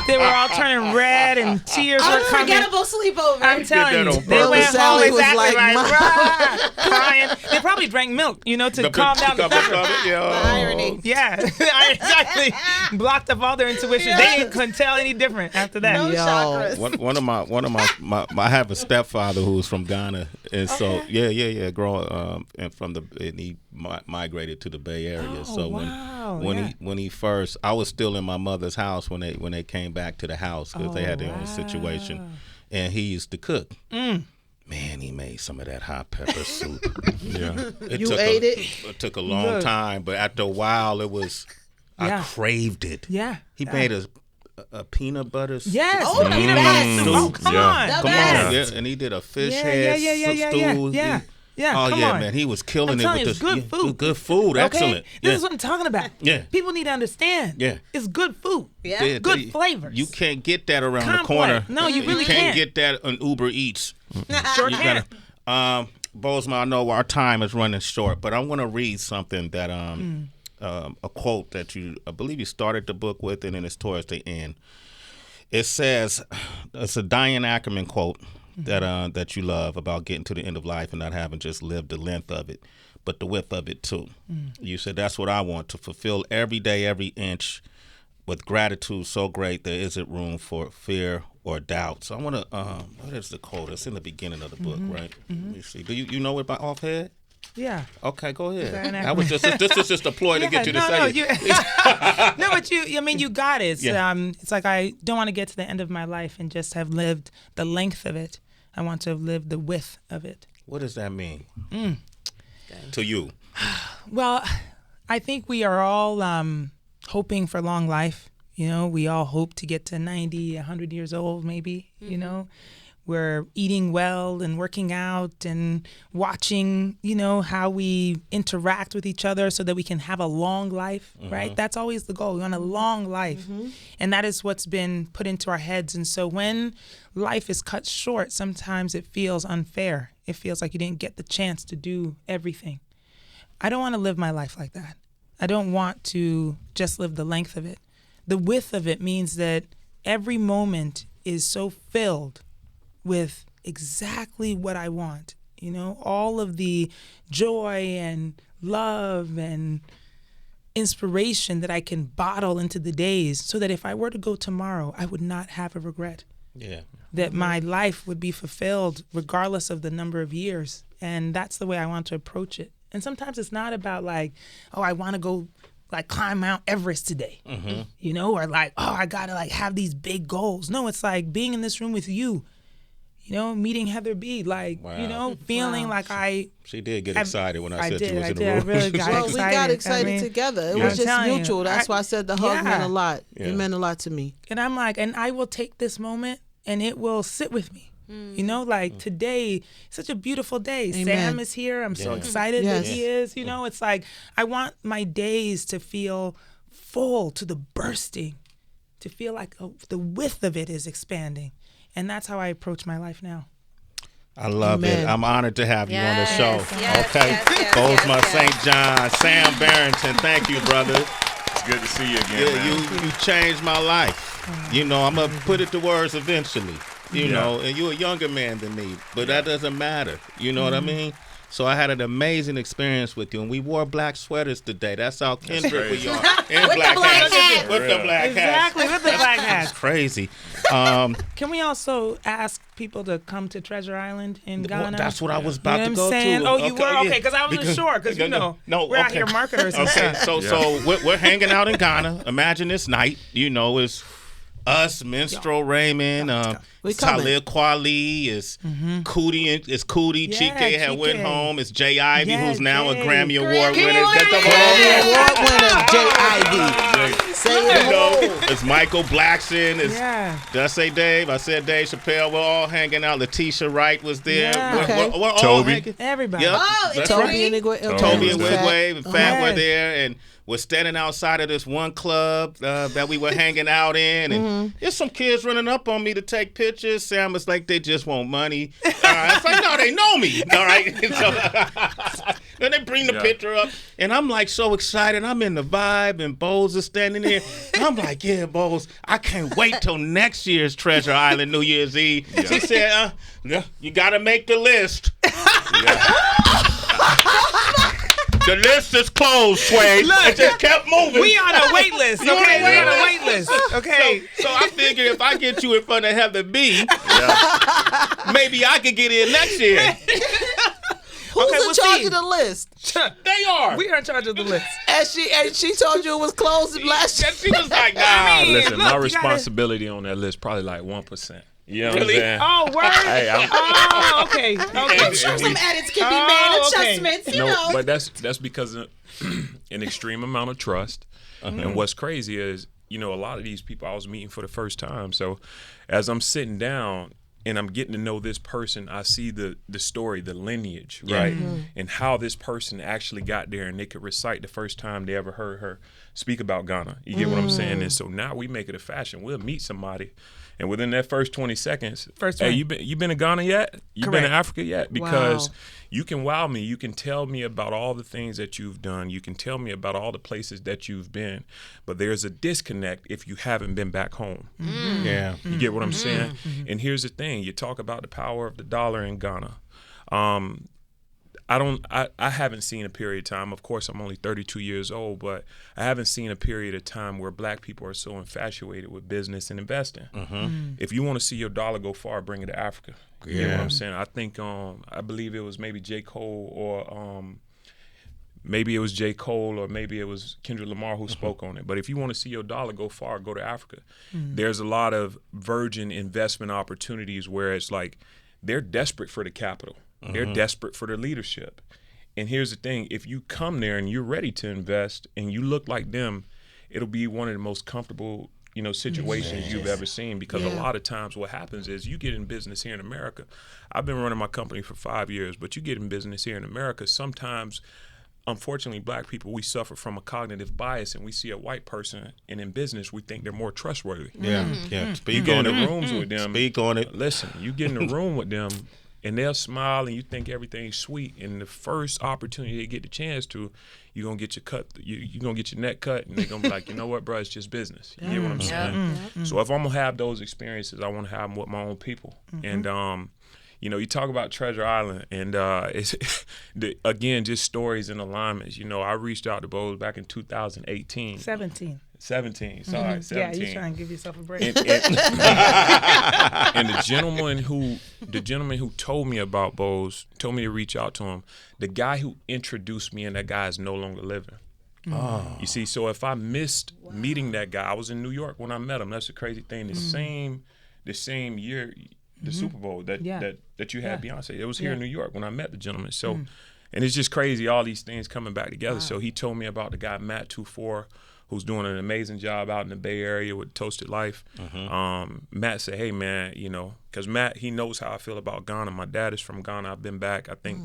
They were all turning red and tears were coming. Unforgettable sleepover. I'm telling you, they went home exactly like crying. They probably drank milk, you know, to calm down the pepper. Irony. Yeah, exactly. Blocked up all their intuition. They couldn't tell any different after that. No chakras. One of my I have a stepfather who's from Ghana, and so growing and he migrated to the Bay Area. So when he first, I was still in my mother's house when they came back to the house because they had their own situation, and he used to cook. Man, he made some of that hot pepper soup. It took a long time, but after a while, I craved it. Yeah, he made a peanut butter soup. Yes, peanut butter soup. Oh, come on. Yeah, and he did a fish head stew. Yeah, come on. Man, he was killing it with this. Good food. Good food, excellent. This is what I'm talking about. Yeah, people need to understand. Yeah, it's good food. Yeah, good flavors. You can't get that around the corner. No, you really can't get that on Uber Eats. Sure can. Bozoma, I know our time is running short, but I want to read something that a quote that I believe you started the book with, and then it's towards the end. It says, it's a Diane Ackerman quote that you love about getting to the end of life and not having just lived the length of it, but the width of it too. You said, that's what I want, to fulfill every day, every inch with gratitude so great there isn't room for fear or doubt. So I want to, what is the quote? It's in the beginning of the book, right? Let me see. Do you know it by offhand? Yeah. Okay, go ahead. That was this is just a ploy to get you to say it. No, but you got it. It's like I don't want to get to the end of my life and just have lived the length of it. I want to have lived the width of it. What does that mean to you? Well, I think we are all hoping for long life. You know, we all hope to get to 90, 100 years old, maybe, you know. we're eating well and working out and watching, how we interact with each other so that we can have a long life, right? That's always the goal. We want a long life. And that is what's been put into our heads. And so when life is cut short, sometimes it feels unfair. It feels like you didn't get the chance to do everything. I don't want to live my life like that. I don't want to just live the length of it. The width of it means that every moment is so filled with exactly what I want, all of the joy and love and inspiration that I can bottle into the days so that if I were to go tomorrow, I would not have a regret. Yeah. That my life would be fulfilled regardless of the number of years. And that's the way I want to approach it. And sometimes it's not about like, oh, I want to go like climb Mount Everest today, or like, oh, I got to like have these big goals. No, it's like being in this room with you, meeting Heather B, like, feeling like She did get excited when I said did, you was I in did. the I room. really got excited. We got excited together. It was just mutual. That's why I said the hug meant a lot. Yeah. It meant a lot to me. And I'm like, and I will take this moment and it will sit with me. Today, such a beautiful day. Amen. Sam is here. I'm so excited that he is. It's like I want my days to feel full to the bursting, to feel like the width of it is expanding. And that's how I approach my life now. I love it. I'm honored to have you on the show. Yes, Bozoma Saint John, Sam Barrington, thank you, brother. It's good to see you again, man. You changed my life. I'm going to put it to words eventually, and you're a younger man than me, but that doesn't matter. You know what I mean? So I had an amazing experience with you, and we wore black sweaters today. That's how kindred we are. And With black the black hats. hat. With the black hats. Exactly, with the black hats. Crazy. Can we also ask people to come to Treasure Island in Ghana? That's what I was about to what go I'm saying? to. Oh, you were? Okay, because I wasn't sure. Because, we're out here marketers and Okay, stuff. so we're hanging out in Ghana. Imagine this night. It's us, Minstrel Raymond, Talib Kweli, it's Cootie, Yeah, Chike had went Chike. home, it's Jay Ivy, Yeah, who's now a Jay. Grammy Award winner. Grammy Award winner, Jay Ivy. Say it. It's Michael Blackson. It's, Yeah. Did I say Dave? I said Dave Chappelle. We're all hanging out. Letitia Wright was there. Yeah. We're all Toby. hanging. Everybody. Yep. Oh, That's Toby right. and Igwe. Toby and Fat. Wigwave and Fat were Yes. there, and we're standing outside of this one club that we were hanging out in, and there's some kids running up on me to take pictures. Sam was like, they just want money. It's like, no, they know me. All right. And so, then they bring the picture up, and I'm like so excited. I'm in the vibe, and Bose is standing there. And I'm like, yeah, Bose, I can't wait till next year's Treasure Island New Year's Eve. She said, you got to make the list. The list is closed, Sway. It just kept moving. We on a wait list, okay? We on a wait list, okay? So I figure if I get you in front of Heather B, maybe I could get in next year. Who's Okay, in we'll charge see. of the list? They are. We are in charge of the list. And she told you it was closed last year. She was like, nah. I mean, Listen, look, my you gotta- responsibility on that list probably like 1%. You know what I'm Really? saying? Oh, word? Hey, I'm- Oh, okay. I'm sure some edits can be made, okay. adjustments, No, but that's because of an extreme amount of trust. And what's crazy is, a lot of these people I was meeting for the first time. So as I'm sitting down and I'm getting to know this person, I see the story, the lineage, right? And how this person actually got there, and they could recite the first time they ever heard her speak about Ghana. You get what I'm saying? And so now we make it a fashion. We'll meet somebody, and within that first 20 seconds, hey, you been to Ghana yet? You been to Africa yet? Because you can wow me. You can tell me about all the things that you've done. You can tell me about all the places that you've been. But there's a disconnect if you haven't been back home. Yeah. You get what I'm saying? And here's the thing. You talk about the power of the dollar in Ghana. I haven't seen a period of time. Of course, I'm only 32 years old, but I haven't seen a period of time where black people are so infatuated with business and investing. If you want to see your dollar go far, bring it to Africa. You get what I'm saying? I think, I believe it was maybe J. Cole or maybe it was Kendrick Lamar who spoke on it. But if you want to see your dollar go far, go to Africa. There's a lot of virgin investment opportunities where it's like they're desperate for the capital. They're desperate for the leadership. And here's the thing. If you come there and you're ready to invest and you look like them, it'll be one of the most comfortable situations you've ever seen, because a lot of times what happens is you get in business here in America. I've been running my company for 5 years, but you get in business here in America, sometimes, unfortunately, black people, we suffer from a cognitive bias, and we see a white person, and in business, we think they're more trustworthy. Speak You get on in the it. rooms with them. Speak on it. Listen, you get in the room with them, and they'll smile, and you think everything's sweet. And the first opportunity they get the chance to, you're gonna get your cut. You're gonna get your neck cut, and they're gonna be like, you know what, bro, it's just business. You get what I'm saying? So if I'm gonna have those experiences, I want to have them with my own people. And you talk about Treasure Island, and it's again just stories and alignments. I reached out to Boz back in 2018. 17. 17. Sorry, 17. Yeah, you trying to give yourself a break. And the gentleman who told me about Boz told me to reach out to him. The guy who introduced me, and that guy is no longer living. You see, so if I missed meeting that guy, I was in New York when I met him. That's the crazy thing. The same year, the Super Bowl that you had Beyonce. It was here in New York when I met the gentleman. So, and it's just crazy, all these things coming back together. So he told me about the guy Matt 24, who's doing an amazing job out in the Bay Area with Toasted Life. Matt said, hey man, because Matt, he knows how I feel about Ghana. My dad is from Ghana. I've been back. I think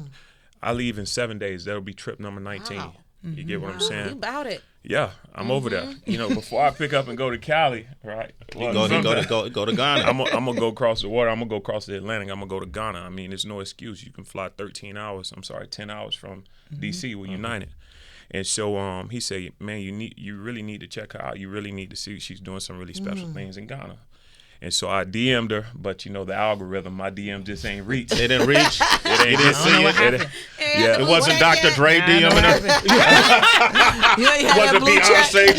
I leave in 7 days. That'll be trip number 19. Wow. You get what I'm saying? You about it. Yeah, I'm over there. Before I pick up and go to Cali, right? Go to Ghana. I'm gonna go across the water. I'm gonna go across the Atlantic. I'm gonna go to Ghana. I mean, there's no excuse. You can fly 10 hours from DC. We're United. And so he said, man, you really need to check her out. You really need to see. She's doing some really special things in Ghana. And so I DM'd her, but the algorithm, my DM just ain't reached. It didn't reach. It ain't just see it. It wasn't Dr. Dre DMing her. You ain't had Wasn't that blue Beyonce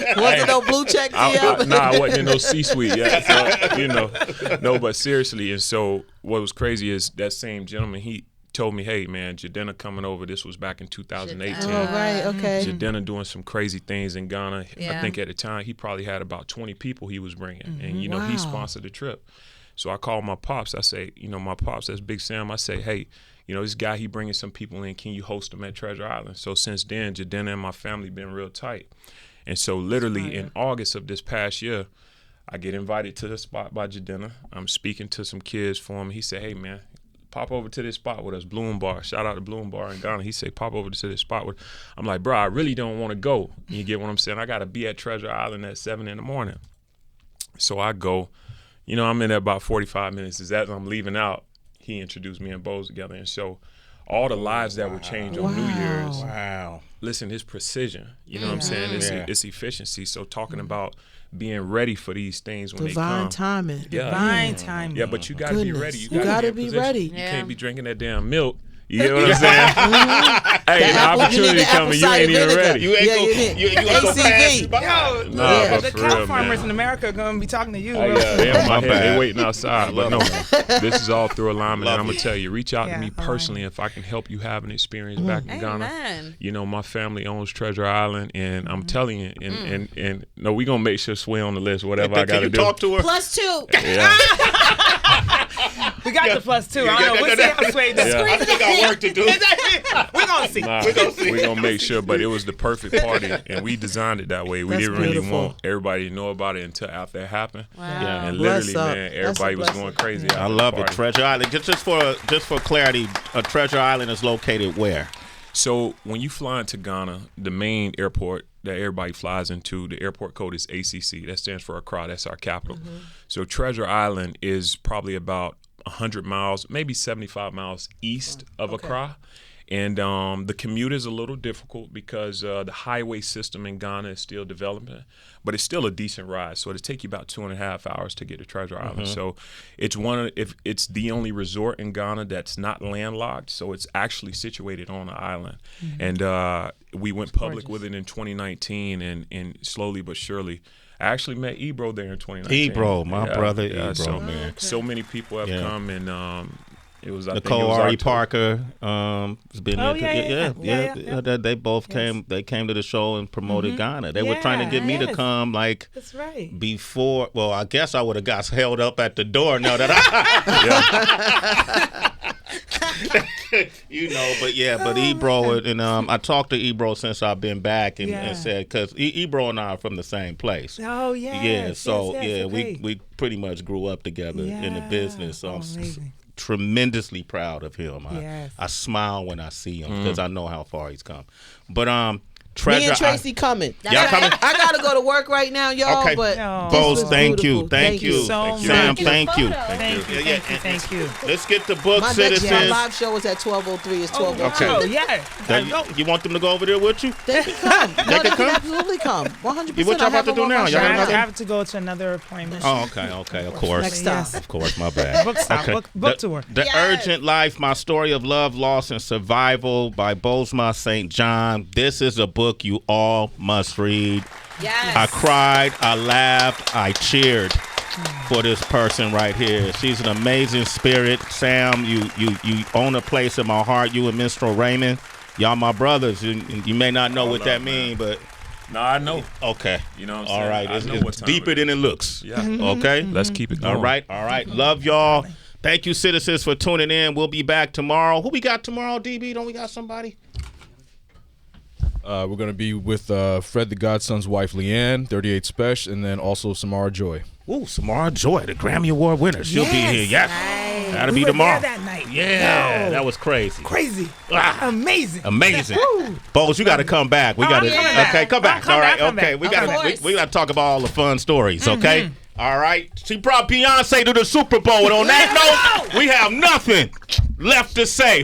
check. Wasn't no blue check DM. I wasn't in no C-suite yet. So, no, but seriously. And so what was crazy is that same gentleman, he told me, hey man, Jadena coming over. This was back in 2018. Oh, right, okay. Jadena doing some crazy things in Ghana. I think at the time he probably had about 20 people he was bringing, and he sponsored the trip. So I called my pops. I say, my pops, that's Big Sam. I say, hey, this guy, he bringing some people in. Can you host them at Treasure Island? So since then, Jadena and my family been real tight. And so literally in August of this past year, I get invited to the spot by Jadena. I'm speaking to some kids for him. He said, hey man, pop over to this spot with us, Bloom Bar. Shout out to Bloom Bar in Ghana. He said, pop over to this spot with. I'm like, bro, I really don't want to go. You get what I'm saying? I got to be at Treasure Island at 7 a.m. So I go. I'm in there about 45 minutes. As I'm leaving out, he introduced me and Boz together. And so all the lives that were changed on New Year's. Wow. Listen, it's precision. You know what I'm saying? It's efficiency. So talking about being ready for these things when they come. Divine timing. Yeah. Divine timing. Yeah, but you got to be ready. You gotta be ready. You can't be drinking that damn milk. You know what I'm saying? Hey, the opportunity coming, you ain't even ready. You ain't gonna go pass you by. The cow farmers in America are going to be talking to you. They on my head. They waiting outside. But no, this is all through alignment. And I'm going to tell you, reach out to me personally if I can help you have an experience back in Ghana. My family owns Treasure Island, and I'm telling you, and no, we going to make sure Sway on the list, whatever I got to do. Talk to her? +2. Yeah. We got the +2. I don't know. We'll see how Sway does. I think I got work to do. We're going to see. We're going to make sure, but it was the perfect party, and we designed it that way. We didn't really want everybody to know about it until after it happened. Wow. Yeah. And literally, man, everybody was going crazy. I love it. Treasure Island. Just for clarity, Treasure Island is located where? So when you fly into Ghana, the main airport that everybody flies into, the airport code is ACC. That stands for Accra. That's our capital. So Treasure Island is probably about 100 miles, maybe 75 miles east of Accra. And the commute is a little difficult because the highway system in Ghana is still developing, but it's still a decent ride. So it'll take you about 2.5 hours to get to Treasure Island. So it's it's the only resort in Ghana that's not landlocked. So it's actually situated on an island. And we went public with it in 2019, and slowly but surely. I actually met Ebro there in 2019. Ebro, my brother Ebro, so, man. So many people have come, and it was Nicole Ari Parker has been Yeah. They both came. They came to the show and promoted Ghana. They were trying to get me to come That's right. before. Well, I guess I would have got held up at the door. Now that but Ebro and I talked to Ebro since I've been back and said because Ebro and I are from the same place. Oh yeah. Yeah. So okay. we pretty much grew up together in the business. So I'm amazing. tremendously proud of him. I smile when I see him because I know how far he's come. But Treasure, me and Tracy coming. Y'all coming? I gotta go to work right now, y'all. Okay. But Bose, thank you. Thank you so much. Sam, thank you. Thank you. Let's get the book, my citizens. my live show is at 12:03. It's 12:02. Oh yeah. You want them to go over there with you? They can come. They can absolutely come. 100%. What y'all about to do now? Y'all I have to go to another appointment. Oh, okay. Of course. Next time. Of course, my bad. Book stop. Book tour. The Urgent Life: My Story of Love, Loss, and Survival by Bozoma Saint John. This is a book you all must read. Yes. I cried, I laughed, I cheered for this person right here. She's an amazing spirit. Sam, you own a place in my heart. You and Mr. Raymond, y'all my brothers. You may not know what that means, but no, I know. Okay. You know what I'm all saying? right. It's deeper than it looks. Yeah. Okay? Let's keep it going. All right. Love y'all. Thank you, citizens, for tuning in. We'll be back tomorrow. Who we got tomorrow, DB? Don't we got somebody? We're going to be with Fred the Godson's wife, Leanne, 38 Special, and then also Samara Joy. Ooh, Samara Joy, the Grammy Award winner. She'll be here. Yes. Nice. That'll be tomorrow. That night. Yeah, that was crazy. Amazing. Bose, you got to come back. We got to. Okay, come back. All right. Okay, we got to talk about all the fun stories. Okay. All right. She brought Beyonce to the Super Bowl, and on that note, we have nothing left to say.